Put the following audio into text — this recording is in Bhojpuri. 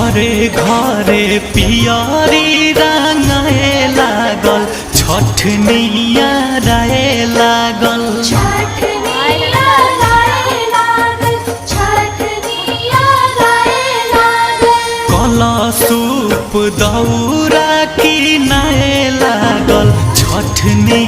घरे घरे पियरी रंगाए लागल छठनिया राए लागल कलशूप दौरा किनाए लागल छठनी